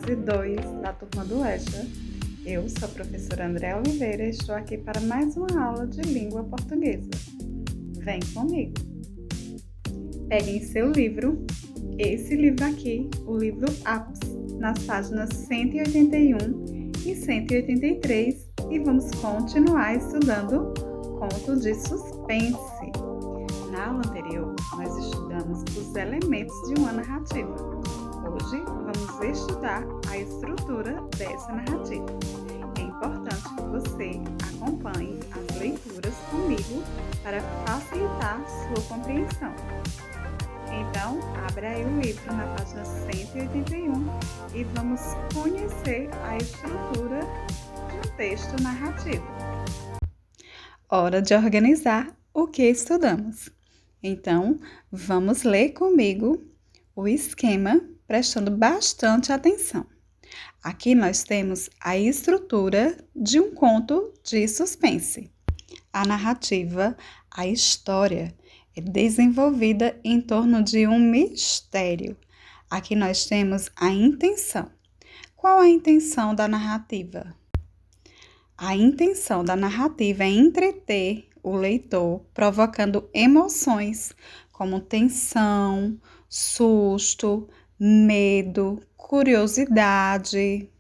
fase 2 da turma do EJA. Eu sou a professora Andréa Oliveira e estou aqui para mais uma aula de língua portuguesa. Vem comigo! Peguem seu livro, esse livro aqui, o livro Apps, nas páginas 181 e 183 e vamos continuar estudando contos de suspense. Na aula anterior, nós estudamos os elementos de uma narrativa. Hoje, vamos estudar a estrutura dessa narrativa. É importante que você acompanhe as leituras comigo para facilitar sua compreensão. Então, abra aí o livro na página 181 e vamos conhecer a estrutura de um texto narrativo. Hora de organizar o que estudamos. Então, vamos ler comigo o esquema, prestando bastante atenção. Aqui nós temos a estrutura de um conto de suspense. A narrativa, a história, é desenvolvida em torno de um mistério. Aqui nós temos a intenção. Qual a intenção da narrativa? A intenção da narrativa é entreter o leitor, provocando emoções como tensão, susto, medo, curiosidade,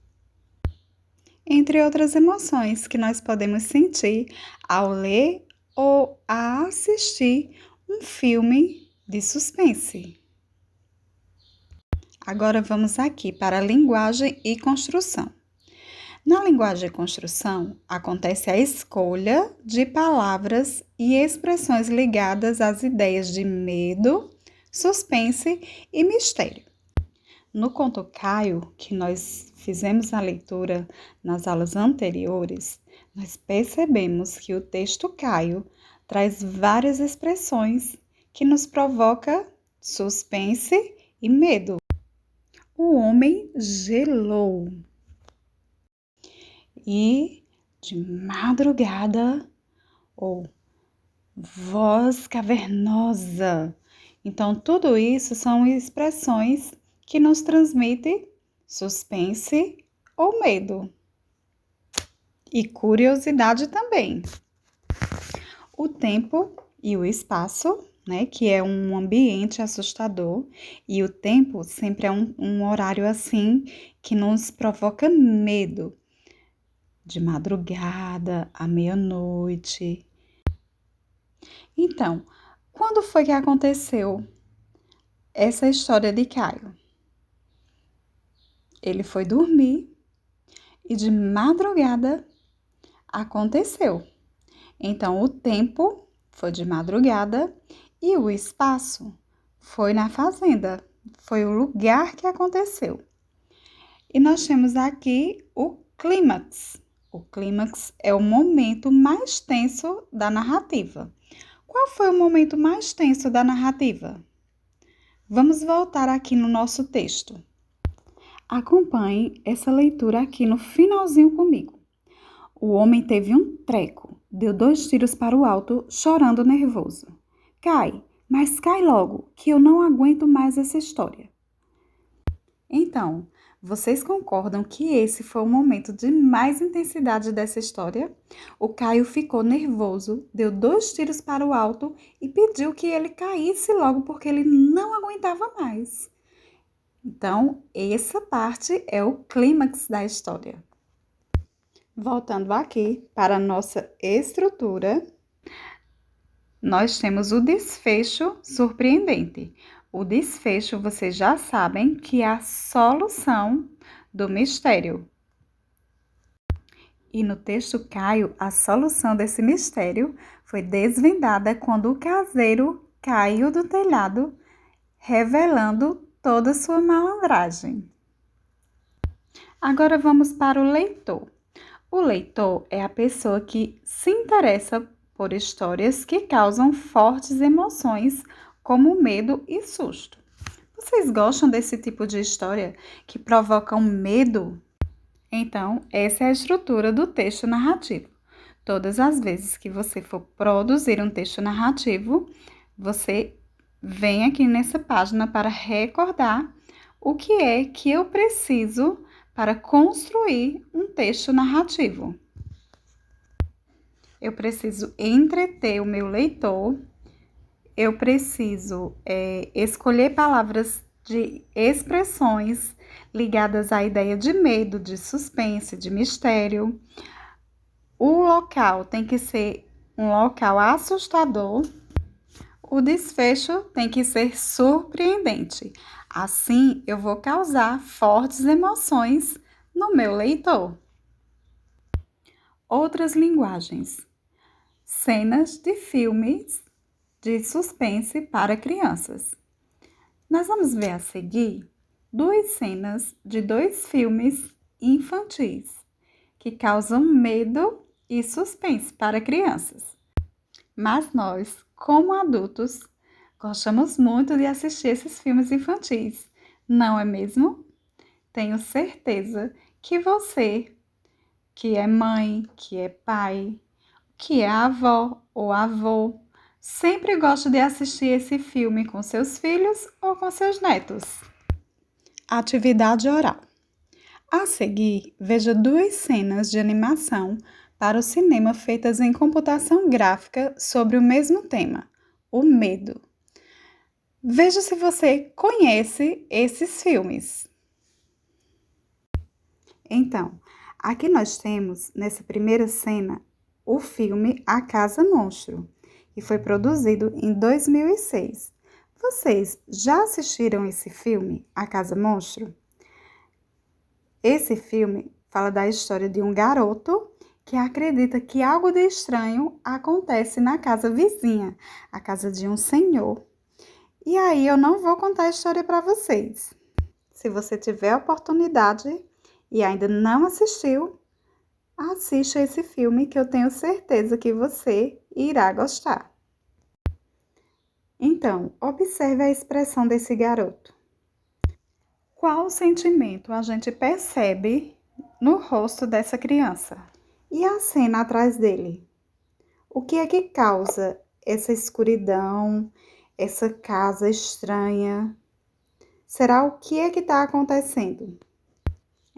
entre outras emoções que nós podemos sentir ao ler ou a assistir um filme de suspense. Agora vamos aqui para a linguagem e construção. Na linguagem e construção, acontece a escolha de palavras e expressões ligadas às ideias de medo, suspense e mistério. No conto Caio, que nós fizemos a leitura nas aulas anteriores, nós percebemos que o texto Caio traz várias expressões que nos provoca suspense e medo. O homem gelou. E de madrugada, ou voz cavernosa. Então, tudo isso são expressões que nos transmitem suspense ou medo. E curiosidade também. O tempo e o espaço, que é um ambiente assustador. E o tempo sempre é um horário assim que nos provoca medo. De madrugada, à meia-noite. Então, quando foi que aconteceu essa história de Caio? Ele foi dormir e de madrugada aconteceu. Então, o tempo foi de madrugada e o espaço foi na fazenda. Foi o lugar que aconteceu. E nós temos aqui o clímax. O clímax é o momento mais tenso da narrativa. Qual foi o momento mais tenso da narrativa? Vamos voltar aqui no nosso texto. Acompanhe essa leitura aqui no finalzinho comigo. O homem teve um treco, deu 2 tiros para o alto, chorando nervoso. Cai, mas cai logo, que eu não aguento mais essa história. Então, vocês concordam que esse foi o momento de mais intensidade dessa história? O Caio ficou nervoso, deu 2 tiros para o alto e pediu que ele caísse logo porque ele não aguentava mais. Então, essa parte é o clímax da história. Voltando aqui para a nossa estrutura, nós temos o desfecho surpreendente. O desfecho, vocês já sabem que é a solução do mistério. E no texto Caio, a solução desse mistério foi desvendada quando o caseiro caiu do telhado, revelando toda a sua malandragem. Agora vamos para o leitor. O leitor é a pessoa que se interessa por histórias que causam fortes emoções, como medo e susto. Vocês gostam desse tipo de história que provocam medo? Então, essa é a estrutura do texto narrativo. Todas as vezes que você for produzir um texto narrativo, você vem aqui nessa página para recordar o que é que eu preciso para construir um texto narrativo. Eu preciso entreter o meu leitor, eu preciso escolher palavras de expressões ligadas à ideia de medo, de suspense, de mistério. O local tem que ser um local assustador. O desfecho tem que ser surpreendente. Assim, eu vou causar fortes emoções no meu leitor. Outras linguagens. Cenas de filmes de suspense para crianças. Nós vamos ver a seguir 2 cenas de 2 filmes infantis que causam medo e suspense para crianças. Mas nós, como adultos, gostamos muito de assistir esses filmes infantis, não é mesmo? Tenho certeza que você, que é mãe, que é pai, que é avó ou avô, sempre gosta de assistir esse filme com seus filhos ou com seus netos. Atividade oral. A seguir, veja 2 cenas de animação para o cinema feitas em computação gráfica sobre o mesmo tema, o medo. Veja se você conhece esses filmes. Então, aqui nós temos, nessa primeira cena, o filme A Casa Monstro, que foi produzido em 2006. Vocês já assistiram esse filme, A Casa Monstro? Esse filme fala da história de um garoto que acredita que algo de estranho acontece na casa vizinha, a casa de um senhor. E aí eu não vou contar a história para vocês. Se você tiver a oportunidade e ainda não assistiu, assista esse filme que eu tenho certeza que você irá gostar. Então, observe a expressão desse garoto. Qual sentimento a gente percebe no rosto dessa criança? E a cena atrás dele? O que é que causa essa escuridão, essa casa estranha? Será o que é que está acontecendo?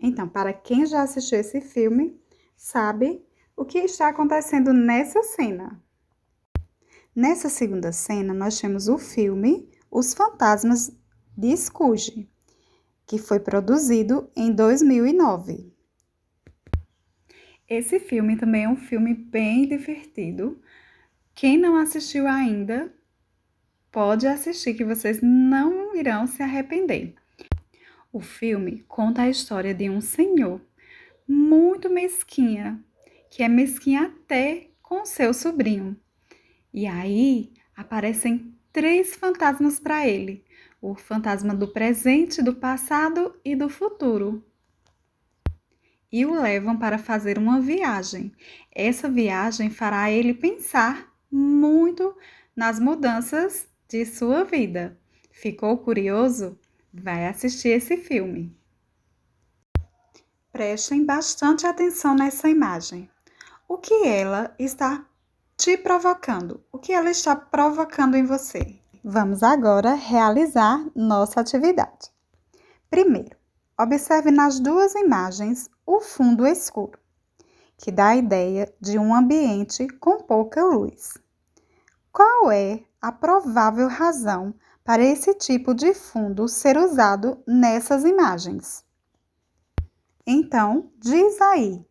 Então, para quem já assistiu esse filme, sabe o que está acontecendo nessa cena. Nessa segunda cena, nós temos o filme Os Fantasmas de Scrooge, que foi produzido em 2009. Esse filme também é um filme bem divertido. Quem não assistiu ainda, pode assistir, que vocês não irão se arrepender. O filme conta a história de um senhor muito mesquinha, que é mesquinha até com seu sobrinho. E aí aparecem 3 fantasmas para ele: o fantasma do presente, do passado e do futuro. E o levam para fazer uma viagem. Essa viagem fará ele pensar muito nas mudanças de sua vida. Ficou curioso? Vai assistir esse filme. Prestem bastante atenção nessa imagem. O que ela está te provocando? O que ela está provocando em você? Vamos agora realizar nossa atividade. Primeiro, observe nas 2 imagens o fundo escuro, que dá a ideia de um ambiente com pouca luz. Qual é a provável razão para esse tipo de fundo ser usado nessas imagens? Então, diz aí,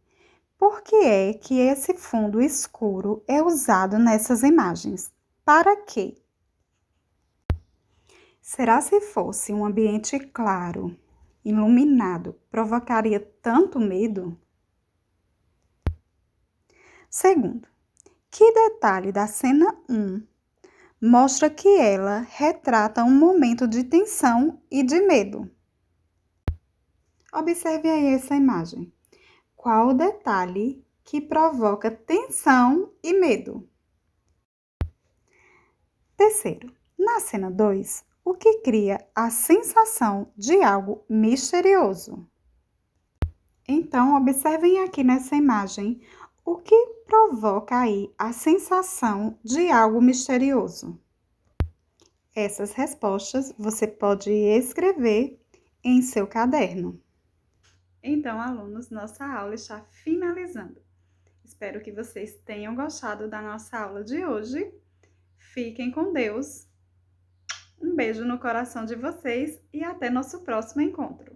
por que é que esse fundo escuro é usado nessas imagens? Para quê? Será se fosse um ambiente claro, iluminado, provocaria tanto medo? Segundo, que detalhe da cena 1 mostra que ela retrata um momento de tensão e de medo? Observe aí essa imagem. Qual o detalhe que provoca tensão e medo? Terceiro, na cena 2, o que cria a sensação de algo misterioso? Então, observem aqui nessa imagem o que provoca aí a sensação de algo misterioso. Essas respostas você pode escrever em seu caderno. Então, alunos, nossa aula está finalizando. Espero que vocês tenham gostado da nossa aula de hoje. Fiquem com Deus. Um beijo no coração de vocês e até nosso próximo encontro.